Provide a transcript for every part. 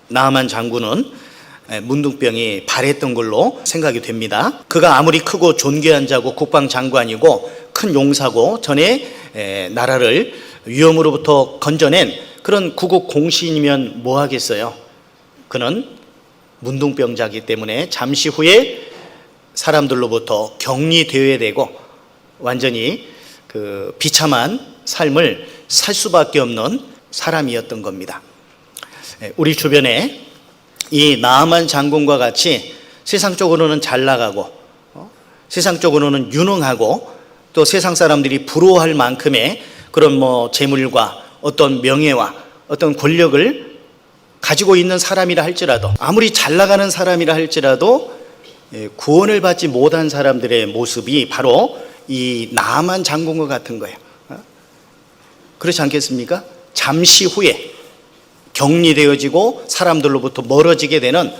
나아만 장군은 문둥병이 발했던 걸로 생각이 됩니다. 그가 아무리 크고 존귀한 자고 국방장관이고 큰 용사고 전에 나라를 위험으로부터 건져낸 그런 구국 공신이면 뭐 하겠어요? 그는 문둥병자이기 때문에 잠시 후에 사람들로부터 격리되어야 되고 완전히 그 비참한 삶을 살 수밖에 없는 사람이었던 겁니다. 우리 주변에 이 나아만 장군과 같이 세상적으로는 잘 나가고 세상적으로는 유능하고 또 세상 사람들이 부러워할 만큼의 그런 재물과 어떤 명예와 어떤 권력을 가지고 있는 사람이라 할지라도 아무리 잘 나가는 사람이라 할지라도 구원을 받지 못한 사람들의 모습이 바로 이 나아만 장군과 같은 거예요. 그렇지 않겠습니까? 잠시 후에 격리되어지고 사람들로부터 멀어지게 되는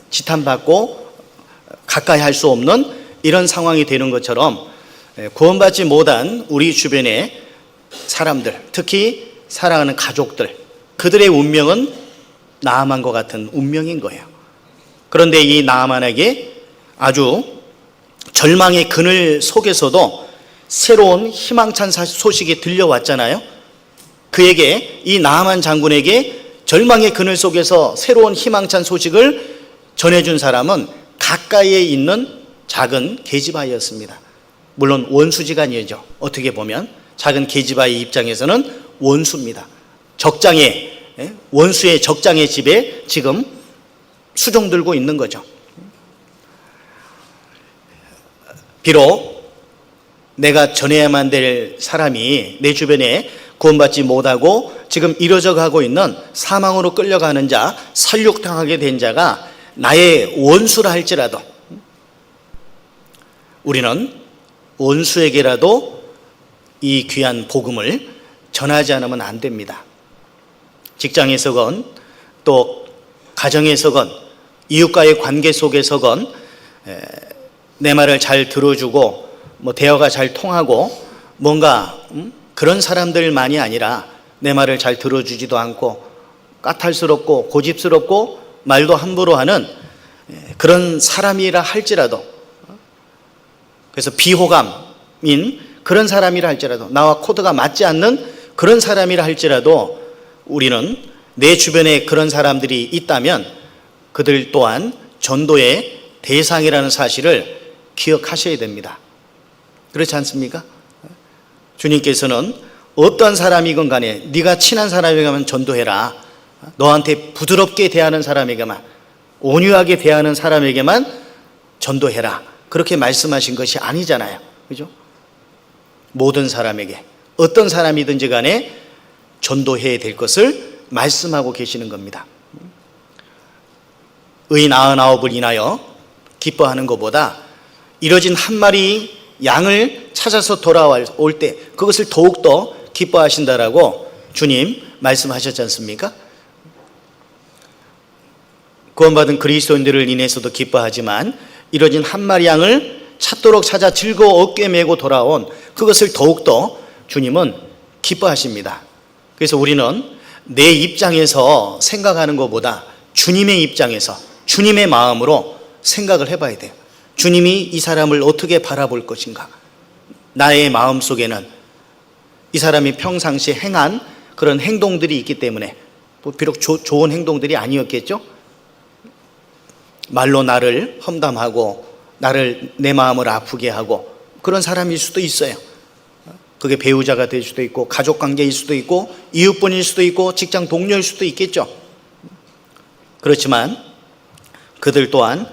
지탄받고 가까이 할 수 없는 이런 상황이 되는 것처럼 구원받지 못한 우리 주변의 사람들, 특히 사랑하는 가족들, 그들의 운명은 나아만과 같은 운명인 거예요. 그런데 이 나아만에게 아주 절망의 그늘 속에서도 새로운 희망찬 소식이 들려왔잖아요. 그에게, 이 나아만 장군에게 절망의 그늘 속에서 새로운 희망찬 소식을 전해준 사람은 가까이에 있는 작은 계집아이였습니다. 물론 원수지간이죠. 어떻게 보면 작은 계집아이 입장에서는 원수입니다. 원수의 적장의 집에 지금 수종 들고 있는 거죠. 비록 내가 전해야만 될 사람이 내 주변에 구원받지 못하고 지금 이뤄져 가고 있는 사망으로 끌려가는 자, 설육당하게 된 자가 나의 원수라 할지라도 우리는 원수에게라도 이 귀한 복음을 전하지 않으면 안 됩니다. 직장에서건 또 가정에서건 이웃과의 관계 속에서건 내 말을 잘 들어주고 대화가 잘 통하고 뭔가 그런 사람들만이 아니라 내 말을 잘 들어주지도 않고 까탈스럽고 고집스럽고 말도 함부로 하는 그런 사람이라 할지라도, 그래서 비호감인 그런 사람이라 할지라도, 나와 코드가 맞지 않는 그런 사람이라 할지라도 우리는 내 주변에 그런 사람들이 있다면 그들 또한 전도의 대상이라는 사실을 기억하셔야 됩니다. 그렇지 않습니까? 주님께서는 어떤 사람이건 간에 네가 친한 사람에게만 전도해라, 너한테 부드럽게 대하는 사람에게만, 온유하게 대하는 사람에게만 전도해라, 그렇게 말씀하신 것이 아니잖아요. 그죠? 모든 사람에게 어떤 사람이든지 간에 전도해야 될 것을 말씀하고 계시는 겁니다. 의인 99을 인하여 기뻐하는 것보다 이뤄진 한 마리 양을 찾아서 돌아올 때 그것을 더욱더 기뻐하신다라고 주님 말씀하셨지 않습니까? 구원받은 그리스도인들을 인해서도 기뻐하지만 이뤄진 한 마리 양을 찾도록 찾아 즐거워 어깨 메고 돌아온 그것을 더욱더 주님은 기뻐하십니다. 그래서 우리는 내 입장에서 생각하는 것보다 주님의 입장에서 주님의 마음으로 생각을 해봐야 돼요. 주님이 이 사람을 어떻게 바라볼 것인가? 나의 마음속에는 이 사람이 평상시에 행한 그런 행동들이 있기 때문에, 비록 좋은 행동들이 아니었겠죠? 말로 나를 험담하고 나를, 내 마음을 아프게 하고 그런 사람일 수도 있어요. 그게 배우자가 될 수도 있고 가족관계일 수도 있고 이웃분일 수도 있고 직장 동료일 수도 있겠죠. 그렇지만 그들 또한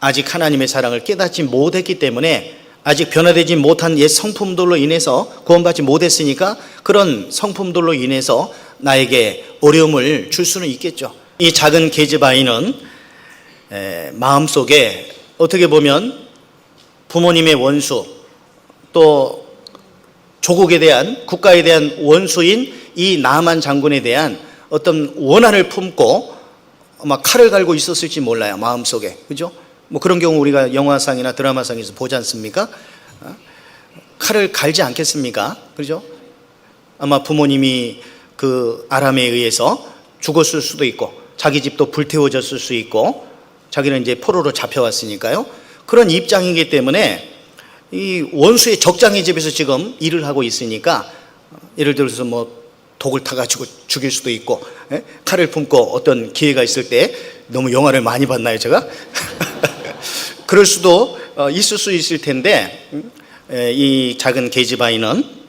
아직 하나님의 사랑을 깨닫지 못했기 때문에, 아직 변화되지 못한 옛 성품들로 인해서 구원받지 못했으니까 그런 성품들로 인해서 나에게 어려움을 줄 수는 있겠죠. 이 작은 계집아이는 마음속에 어떻게 보면 부모님의 원수, 또 조국에 대한, 국가에 대한 원수인 이 나아만 장군에 대한 어떤 원한을 품고 아마 칼을 갈고 있었을지 몰라요, 마음속에. 그죠? 그런 경우 우리가 영화상이나 드라마상에서 보지 않습니까? 칼을 갈지 않겠습니까? 그죠? 아마 부모님이 그 아람에 의해서 죽었을 수도 있고 자기 집도 불태워졌을 수 있고 자기는 이제 포로로 잡혀왔으니까요. 그런 입장이기 때문에 이 원수의 적장의 집에서 지금 일을 하고 있으니까 예를 들어서 뭐 독을 타가지고 죽일 수도 있고 칼을 품고 어떤 기회가 있을 때 너무 영화를 많이 봤나요 제가? 그럴 수도 있을 수 있을 텐데 이 작은 게지바이는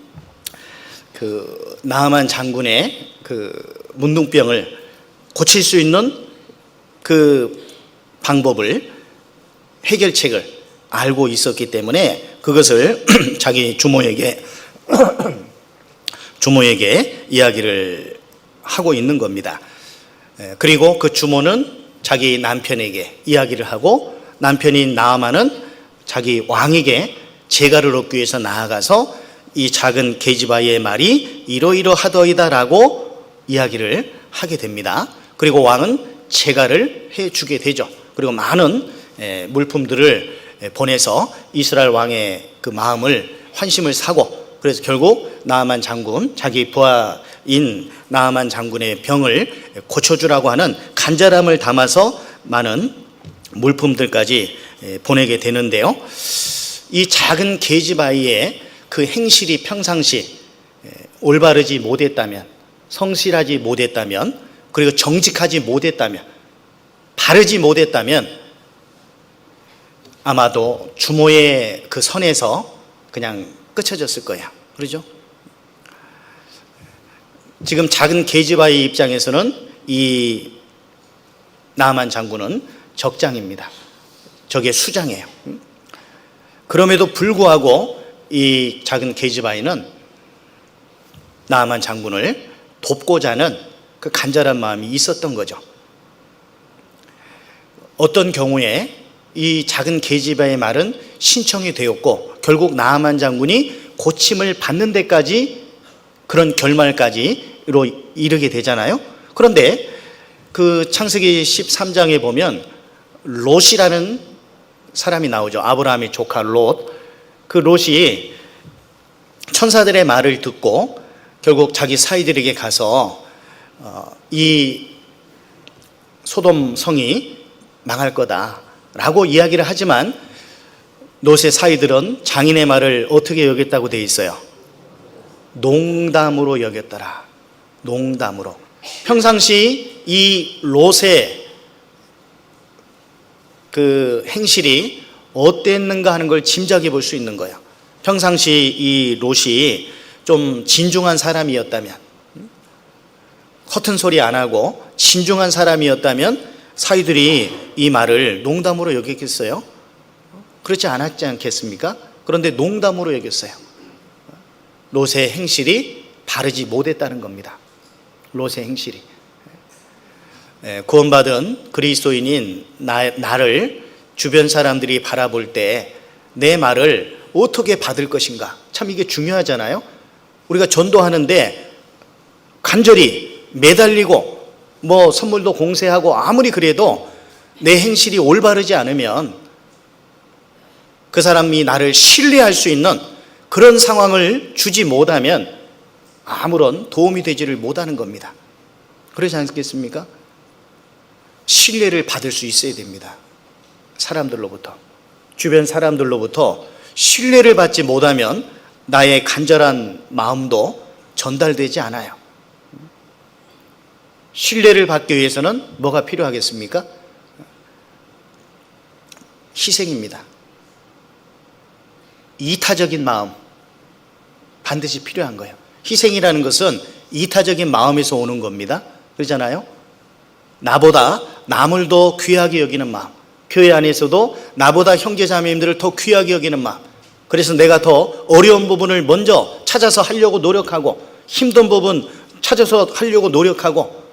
그 나아만 장군의 그 문둥병을 고칠 수 있는 그 방법을 해결책을 알고 있었기 때문에 그것을 자기 주모에게 이야기를 하고 있는 겁니다. 그리고 그 주모는 자기 남편에게 이야기를 하고 남편인 나아만은 자기 왕에게 재가를 얻기 위해서 나아가서 이 작은 게지바이의 말이 이러이러하더이다라고 이야기를 하게 됩니다. 그리고 왕은 재가를 해주게 되죠. 그리고 많은 물품들을 보내서 이스라엘 왕의 그 마음을 환심을 사고 그래서 결국 나아만 장군, 자기 부하인 나아만 장군의 병을 고쳐주라고 하는 간절함을 담아서 많은 물품들까지 보내게 되는데요. 이 작은 게지바이의 그 행실이 평상시 올바르지 못했다면, 성실하지 못했다면, 그리고 정직하지 못했다면, 바르지 못했다면 아마도 주모의 그 선에서 그냥 끝쳐졌을 거야. 그러죠? 지금 작은 게지바이 입장에서는 이 나아만 장군은 적장입니다. 저게 수장이에요. 그럼에도 불구하고 이 작은 게지바이는 나아만 장군을 돕고자 하는 그 간절한 마음이 있었던 거죠. 어떤 경우에 이 작은 게지바의 말은 신청이 되었고 결국 나아만 장군이 고침을 받는 데까지 그런 결말까지로 이르게 되잖아요. 그런데 그 창세기 13장에 보면 롯이라는 사람이 나오죠. 아브라함의 조카 롯. 그 롯이 천사들의 말을 듣고 결국 자기 사이들에게 가서 이 소돔 성이 망할 거다라고 이야기를 하지만 롯의 사이들은 장인의 말을 어떻게 여겼다고 되어 있어요? 농담으로 여겼더라. 농담으로. 평상시 이 롯의 그 행실이 어땠는가 하는 걸 짐작해 볼 수 있는 거예요. 평상시 이 롯이 좀 진중한 사람이었다면, 허튼 소리 안 하고 진중한 사람이었다면 사이들이 이 말을 농담으로 여겼겠어요? 그렇지 않았지 않겠습니까? 그런데 농담으로 여겼어요. 롯의 행실이 바르지 못했다는 겁니다. 롯의 행실이. 구원받은 그리스도인인 나를 주변 사람들이 바라볼 때 내 말을 어떻게 받을 것인가? 참 이게 중요하잖아요. 우리가 전도하는데 간절히 매달리고 뭐 선물도 공세하고 아무리 그래도 내 행실이 올바르지 않으면 그 사람이 나를 신뢰할 수 있는 그런 상황을 주지 못하면 아무런 도움이 되지를 못하는 겁니다. 그렇지 않겠습니까? 신뢰를 받을 수 있어야 됩니다. 사람들로부터, 주변 사람들로부터 신뢰를 받지 못하면 나의 간절한 마음도 전달되지 않아요. 신뢰를 받기 위해서는 뭐가 필요하겠습니까? 희생입니다. 이타적인 마음 반드시 필요한 거예요. 희생이라는 것은 이타적인 마음에서 오는 겁니다. 그렇잖아요? 나보다 남을 더 귀하게 여기는 마음, 교회 안에서도 나보다 형제자매님들을 더 귀하게 여기는 마음, 그래서 내가 더 어려운 부분을 먼저 찾아서 하려고 노력하고 힘든 부분 찾아서 하려고 노력하고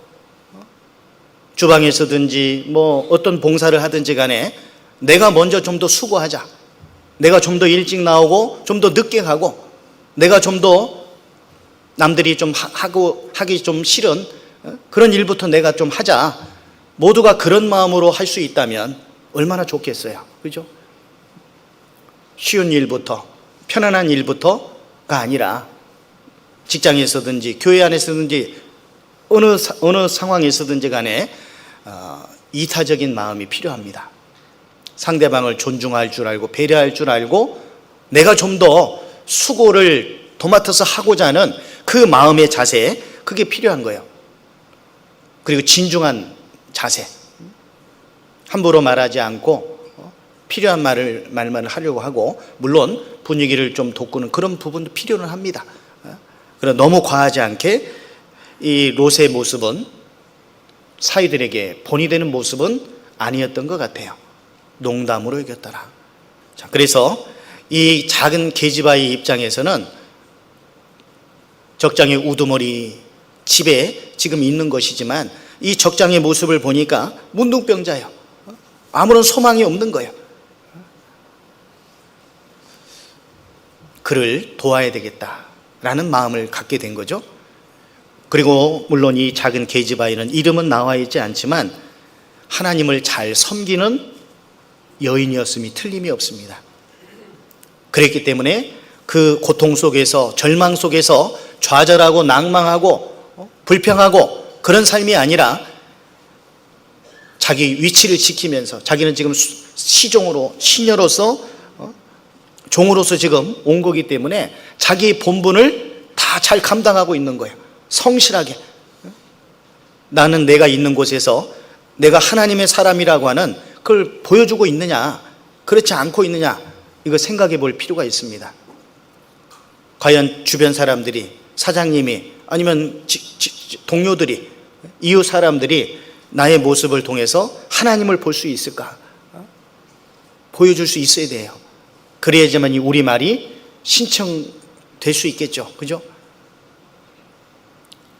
주방에서든지 뭐 어떤 봉사를 하든지 간에 내가 먼저 좀 더 수고하자, 내가 좀 더 일찍 나오고 좀 더 늦게 가고 내가 좀 더 남들이 좀 하기 좀 싫은 그런 일부터 내가 좀 하자, 모두가 그런 마음으로 할 수 있다면 얼마나 좋겠어요. 그죠? 쉬운 일부터, 편안한 일부터가 아니라 직장에서든지 교회 안에서든지 어느 상황에서든지 간에 이타적인 마음이 필요합니다. 상대방을 존중할 줄 알고 배려할 줄 알고 내가 좀 더 수고를 도맡아서 하고자 하는 그 마음의 자세, 그게 필요한 거예요. 그리고 진중한 자세, 함부로 말하지 않고 필요한 말만 하려고 하고, 물론 분위기를 좀 돋구는 그런 부분도 필요는 합니다. 그러나 너무 과하지 않게 이 롯의 모습은 사위들에게 본이 되는 모습은 아니었던 것 같아요. 농담으로 이겼더라. 자, 그래서 이 작은 계집아이 입장에서는 적장의 우두머리 집에 지금 있는 것이지만 이 적장의 모습을 보니까 문둥병자예요. 아무런 소망이 없는 거예요. 그를 도와야 되겠다라는 마음을 갖게 된 거죠. 그리고 물론 이 작은 계집아이는 이름은 나와 있지 않지만 하나님을 잘 섬기는 여인이었음이 틀림이 없습니다. 그랬기 때문에 그 고통 속에서, 절망 속에서 좌절하고 낭망하고 불평하고 그런 삶이 아니라 자기 위치를 지키면서, 자기는 지금 시종으로, 시녀로서, 종으로서 지금 온 거기 때문에 자기 본분을 다 잘 감당하고 있는 거예요. 성실하게. 나는 내가 있는 곳에서 내가 하나님의 사람이라고 하는 그걸 보여주고 있느냐, 그렇지 않고 있느냐, 이거 생각해 볼 필요가 있습니다. 과연 주변 사람들이, 사장님이, 아니면 동료들이, 이웃 사람들이 나의 모습을 통해서 하나님을 볼 수 있을까? 보여줄 수 있어야 돼요. 그래야지만 우리 말이 신청될 수 있겠죠. 그죠?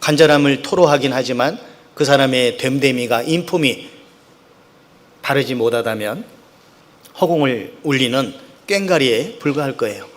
간절함을 토로하긴 하지만 그 사람의 됨됨이가, 인품이 바르지 못하다면 허공을 울리는 꽹과리에 불과할 거예요.